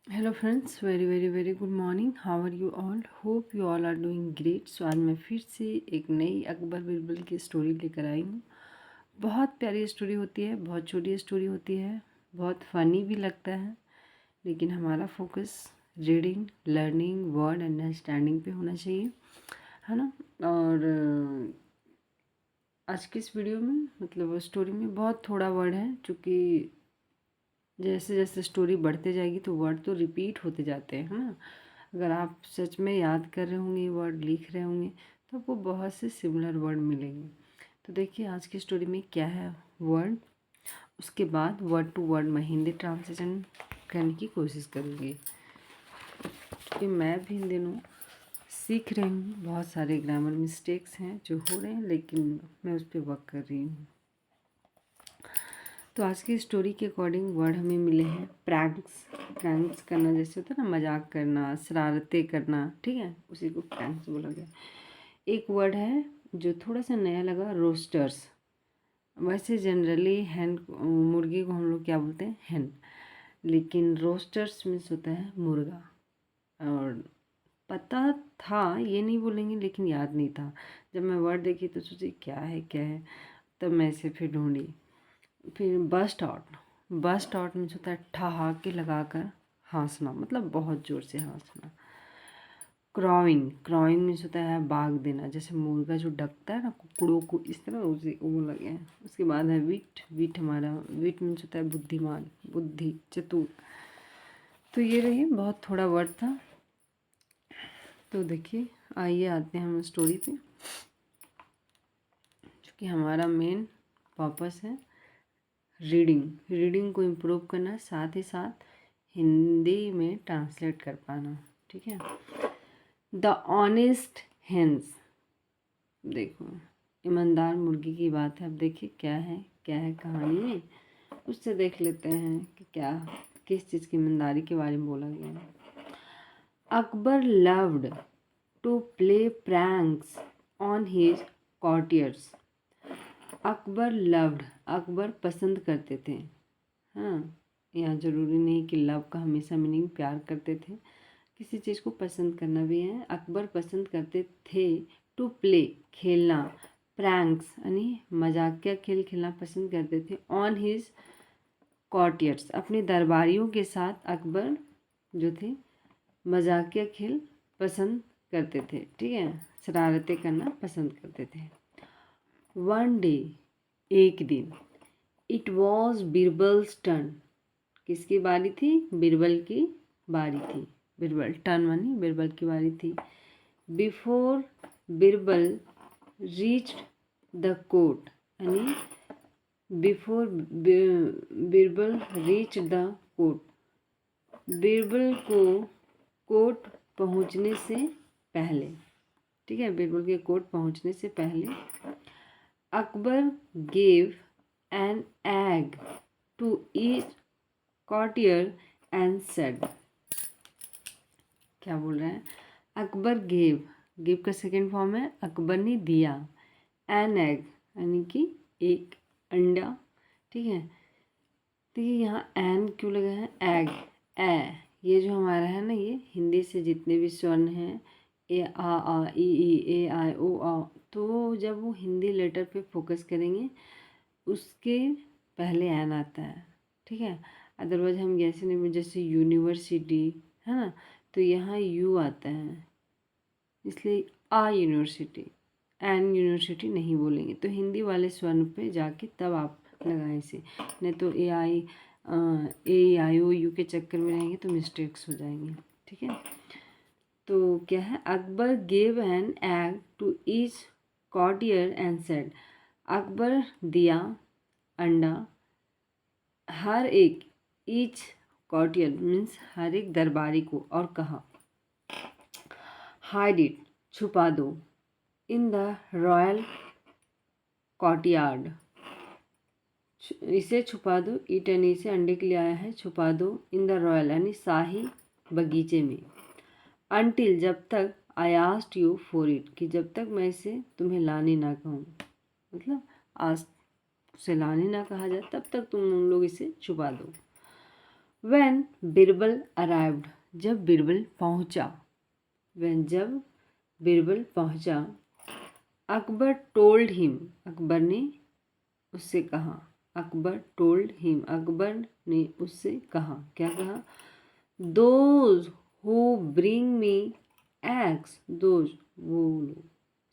Hello friends, very very very good morning. How are you all? Hope you all are doing great. So आज मैं फिर से एक नई अकबर बिरबल की स्टोरी लेकर आई हूँ। बहुत प्यारी स्टोरी होती है, बहुत छोटी स्टोरी होती है, बहुत फ़नी भी लगता है, लेकिन हमारा focus reading, learning, word understanding पे होना चाहिए, है ना। और आज की इस वीडियो में मतलब स्टोरी में बहुत थोड़ा वर्ड है, क्योंकि जैसे जैसे स्टोरी बढ़ते जाएगी तो वर्ड तो रिपीट होते जाते हैं, है ना। अगर आप सच में याद कर रहे होंगे, वर्ड लिख रहे होंगे, तो आपको बहुत से सिमिलर वर्ड मिलेंगे। तो देखिए आज की स्टोरी में क्या है वर्ड, उसके बाद वर्ड टू वर्ड मैं हिंदी ट्रांसलेशन करने की कोशिश करूँगी, क्योंकि मैं भी इन दिनों सीख रही हूँ। बहुत सारे ग्रामर मिस्टेक्स हैं जो हो रहे हैं, लेकिन मैं उस पर वर्क कर रही हूँ। तो आज की स्टोरी के अकॉर्डिंग वर्ड हमें मिले हैं प्रैंक्स। प्रैंक्स करना जैसे होता है ना, मजाक करना, शरारतें करना, ठीक है, उसी को प्रैंक्स बोला गया। एक वर्ड है जो थोड़ा सा नया लगा, रोस्टर्स। वैसे जनरली हैन, मुर्गी को हम लोग क्या बोलते हैं, हैन, लेकिन रोस्टर्स मीन्स होता है मुर्गा। और पता था, ये नहीं बोलेंगे, लेकिन याद नहीं था। जब मैं वर्ड देखी तो सोची क्या है क्या है, तब मैं इसे फिर ढूंढी। फिर burst out. Burst out means होता है ठहाके लगाकर हंसना, मतलब बहुत ज़ोर से हंसना। क्रॉइंग। क्रॉइंग मीन्स होता है भाग देना, जैसे मुर्गा जो डकता है ना कुकड़ों को, इस तरह उसे वो लगे हैं। उसके बाद है विट। विट हमारा, विट मीन्स होता है बुद्धिमान, बुद्धि, चतुर। तो ये रही, बहुत थोड़ा वर्ड था। तो देखिए, आइए आते हैं हम स्टोरी पे, क्योंकि हमारा मेन पर्पस है रीडिंग। रीडिंग को इम्प्रूव करना, साथ ही साथ हिंदी में ट्रांसलेट कर पाना, ठीक है। The honest hence. देखो, ईमानदार मुर्गी की बात है। अब देखिए क्या है कहानी में, उससे देख लेते हैं कि क्या, किस चीज़ की ईमानदारी के बारे में बोला गया है। Akbar loved to play pranks on his courtiers. Akbar loved, Akbar पसंद करते थे। हाँ, यहाँ ज़रूरी नहीं कि लव का हमेशा मीनिंग प्यार करते थे, किसी चीज़ को पसंद करना भी है। अकबर पसंद करते थे टू प्ले, खेलना, प्रैंक्स यानी मजाकिया खेल खेलना पसंद करते थे, ऑन हिज कॉर्टियर्स, अपने दरबारियों के साथ अकबर जो थे मजाकिया खेल पसंद करते थे, ठीक है, शरारतें करना पसंद करते थे। वन डे, एक दिन, इट वॉज बीरबल्स टर्न, किसकी बारी थी, बीरबल की बारी थी। बीरबल टर्न मानी बीरबल की बारी थी। Before Birbal reached the court, यानी before Birbal reach the court, Birbal को कोर्ट पहुंचने से पहले, ठीक है, बीरबल के कोर्ट पहुंचने से पहले, Akbar gave an egg to each courtier and said. क्या बोल रहे हैं, अकबर गेव, गिव का सेकेंड फॉर्म है अकबर ने दिया, एन एग यानी कि एक अंडा, ठीक है। तो ये यहाँ एन क्यों लगा है, एग, ए, ये जो हमारा है ना, ये हिंदी से जितने भी स्वर्ण हैं, ए आ ई ए आई ओ आ, तो जब वो हिंदी लेटर पे फोकस करेंगे उसके पहले एन आता है, ठीक है। अदरवाइज हम जैसे नहीं, जैसे यूनिवर्सिटी है ना, तो यहाँ यू आता है, इसलिए आ यूनिवर्सिटी, एन यूनिवर्सिटी नहीं बोलेंगे। तो हिंदी वाले स्वर्ण पे जाके तब आप लगाएं इसे, नहीं तो ए आई ओ यू के चक्कर में रहेंगे तो मिस्टेक्स हो जाएंगे, ठीक है। तो क्या है, Akbar gave an egg to each courtier and said, Akbar दिया अंडा हर एक, ईच कॉर्टियर मीन्स हर एक दरबारी को, और कहा हाइड इट, छुपा दो, इन द रॉयल कॉर्टयार्ड, इसे छुपा दो, ईट यानी इसे अंडे के लिए आया है, छुपा दो, इन द रॉयल यानी शाही बगीचे में, अनटिल जब तक, I asked you for it, कि जब तक मैं इसे तुम्हें लाने ना कहूँ, मतलब आज से लाने ना कहा जाए तब तक तुम लोग इसे छुपा दो। व्हेन बिरबल अराइव्ड, जब बिरबल पहुंचा, जब बिरबल पहुंचा, अकबर टोल्ड हिम, अकबर ने उससे कहा, अकबर टोल्ड हिम, अकबर ने उससे कहा, क्या कहा, those who bring me eggs, those वो लोग,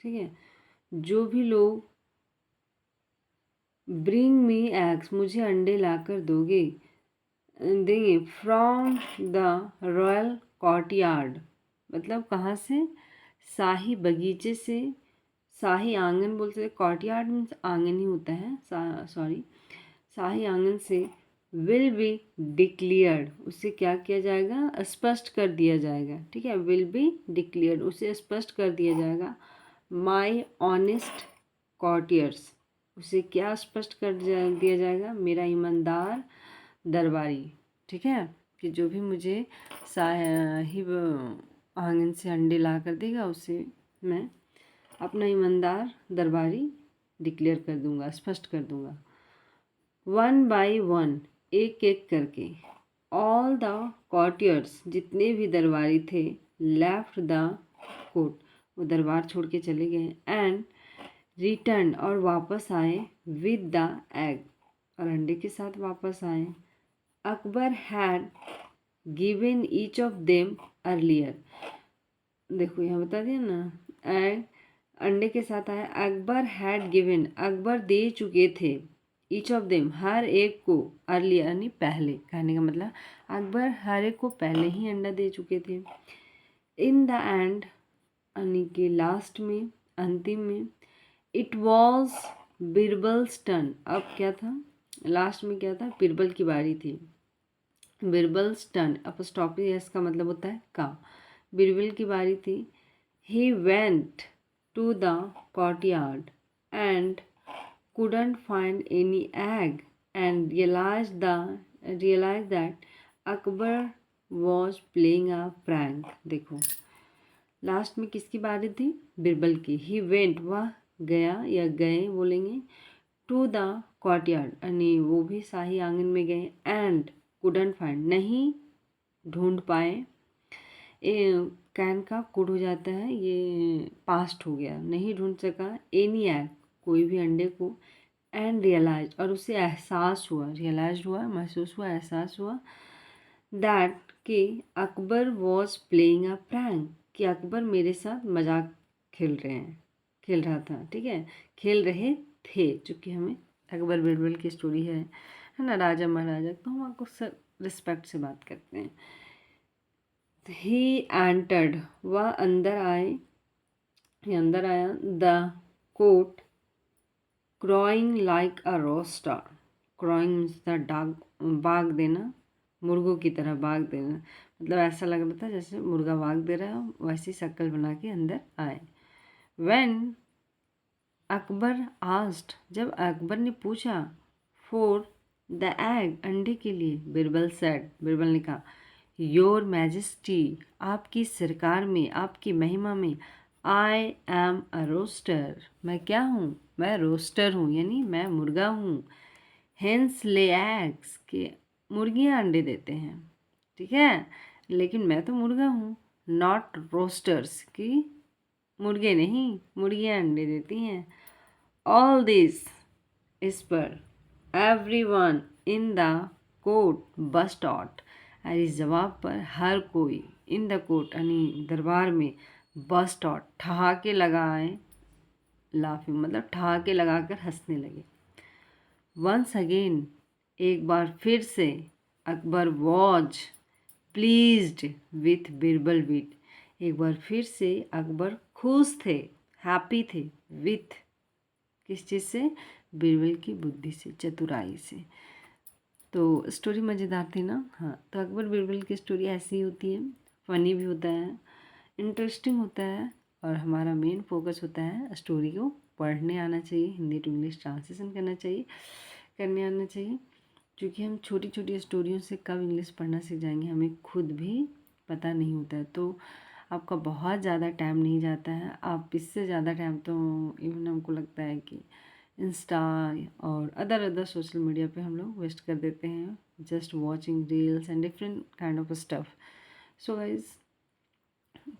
ठीक है, जो भी लोग ब्रिंग मी एग्स, मुझे अंडे लाकर देंगे, फ्रॉम द रॉयल कॉर्टयार्ड, मतलब कहाँ से, शाही बगीचे से, शाही आंगन बोलते हैं, कॉर्टयार्ड मीन्स आंगन ही होता है, सॉरी, शाही आंगन से, विल बी डिक्लेयर्ड, उसे क्या किया जाएगा, स्पष्ट कर दिया जाएगा, ठीक है, विल बी डिक्लेयर्ड, उसे स्पष्ट कर दिया जाएगा, माई ऑनेस्ट कॉर्टियर्स, उसे क्या स्पष्ट कर दिया जाएगा, मेरा ईमानदार दरबारी, ठीक है, कि जो भी मुझे शाही आंगन से अंडे ला कर देगा उसे मैं अपना ईमानदार दरबारी डिक्लेयर कर दूंगा, स्पष्ट कर दूंगा। वन बाय वन, एक एक करके, ऑल द कॉर्टियर्स, जितने भी दरबारी थे, लेफ्ट द कोर्ट, वो दरबार छोड़ के चले गए, एंड रिटर्न, और वापस आए, विद द एग, और अंडे के साथ वापस आए। Akbar had given each of them earlier, देखो यहाँ बता दिया ना, एंड अंडे के साथ आया, अकबर हैड गिवन, अकबर दे चुके थे, ईच ऑफ देम, हर एक को, अर्लियर यानी पहले, कहने का मतलब अकबर हर एक को पहले ही अंडा दे चुके थे। इन द एंड, यानी कि लास्ट में, अंतिम में, इट वॉज बिरबल्स टर्न, अब क्या था, लास्ट में क्या था, बिरबल की बारी थी, बिरबल्स टर्न, अपॉस्ट्रोफी एस का मतलब होता है का, बिरबल की बारी थी। He went to the courtyard and couldn't find any egg and realized that Akbar was playing a prank, देखो लास्ट में किसकी बारी थी, बिरबल की। ही वेंट, वह गया या गए बोलेंगे, टू द courtyard, यानी वो भी शाही आंगन में गए, एंड couldn't find, नहीं ढूंढ पाए, कैन का कुड हो जाता है, ये पास्ट हो गया, नहीं ढूंढ सका, एनी एग, कोई भी अंडे को, एंड रियलाइज, और उसे एहसास हुआ, रियलाइज हुआ, महसूस हुआ, एहसास हुआ, दैट कि Akbar was playing a prank, कि अकबर मेरे साथ मजाक खेल रहा था, ठीक है, खेल रहे थे, चूँकि हमें अकबर बिरबल की स्टोरी है ना, राजा महाराजा, तो हम आपको रिस्पेक्ट से बात करते हैं। ही एंटर्ड, वह अंदर आया, the court, crowing like a rooster, crowing means the dog, बाग देना, मुर्गों की तरह बाग देना, मतलब ऐसा लग रहा था जैसे मुर्गा बाग दे रहा है, वैसी शक्ल बना के अंदर आए। व्हेन अकबर आस्क्ड, जब अकबर ने पूछा, फॉर द एग, अंडे के लिए, बिरबल सेड, बिरबल ने कहा, योर मैजेस्टी, आपकी सरकार में, आपकी महिमा में, आई एम अ रोस्टर, मैं क्या हूँ, मैं रोस्टर हूँ, यानी मैं मुर्गा हूँ, हेंस ले एग्स, के मुर्गियाँ अंडे देते हैं, ठीक है, लेकिन मैं तो मुर्गा हूँ, नॉट रोस्टर्स, की मुर्गे नहीं, मुर्गियाँ अंडे देती हैं। ऑल दिस, इस पर, everyone in the court burst out, और इस जवाब पर हर कोई, इन द कोर्ट यानी दरबार में, बस्ट आउट, ठहाके लगाए, लाफिंग मतलब ठहाके लगाकर हंसने लगे। वंस अगेन, एक बार फिर से, Akbar was pleased with Birbal wit, एक बार फिर से अकबर खुश थे, हैप्पी थे, विथ किस चीज़ से, बिरबल की बुद्धि से, चतुराई से। तो स्टोरी मज़ेदार थी ना, हाँ, तो अकबर बिरबल की स्टोरी ऐसी ही होती है, फ़नी भी होता है, इंटरेस्टिंग होता है, और हमारा मेन फोकस होता है स्टोरी को पढ़ने आना चाहिए, हिंदी टू इंग्लिश ट्रांसलेशन करने आना चाहिए, क्योंकि हम छोटी छोटी स्टोरियों से कब इंग्लिश पढ़ना सीख जाएंगे हमें खुद भी पता नहीं होता है। तो आपका बहुत ज़्यादा टाइम नहीं जाता है, आप इससे ज़्यादा टाइम तो इवन हमको लगता है कि इंस्टा और अदर सोशल मीडिया पे हम लोग वेस्ट कर देते हैं, just watching reels and different kind of stuff. So guys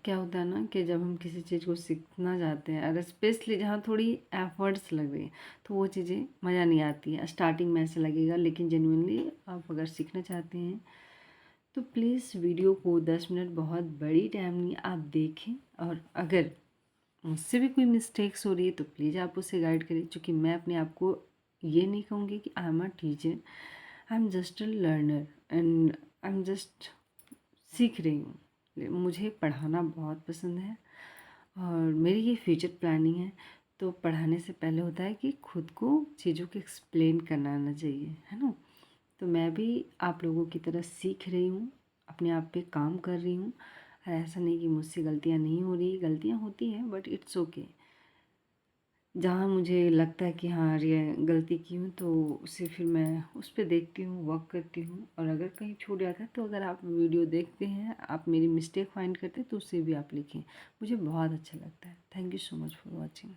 क्या होता है ना कि जब हम किसी चीज़ को सीखना चाहते हैं और स्पेशली जहाँ थोड़ी एफर्ट्स लग रही है तो वो चीज़ें मज़ा नहीं आती है। स्टार्टिंग में ऐसा लगेगा, लेकिन जेन्युइनली आप अगर सीखना चाहते हैं तो प्लीज़ वीडियो को 10 मिनट, बहुत बड़ी टाइम नहीं, आप देखें। और अगर मुझसे भी कोई मिस्टेक्स हो रही है तो प्लीज़ आप उसे गाइड करिए, क्योंकि मैं अपने आप को ये नहीं कहूँगी कि I am a teacher, I am just a learner and I am just सीख रही हूँ। मुझे पढ़ाना बहुत पसंद है और मेरी ये फ्यूचर प्लानिंग है। तो पढ़ाने से पहले होता है कि खुद को चीज़ों को एक्सप्लेन करना आना चाहिए, है ना। तो मैं भी आप लोगों की तरह सीख रही हूँ, अपने आप पे काम कर रही हूँ। और ऐसा नहीं कि मुझसे गलतियाँ नहीं हो रही, गलतियाँ होती हैं, बट इट्स ओके। जहाँ मुझे लगता है कि हाँ ये गलती की हूँ तो उसे फिर मैं उस पर देखती हूँ, वर्क करती हूँ। और अगर कहीं छूट जाता है तो अगर आप वीडियो देखते हैं, आप मेरी मिस्टेक फाइंड करते हैं तो उससे भी आप लिखें, मुझे बहुत अच्छा लगता है। Thank you so much for watching.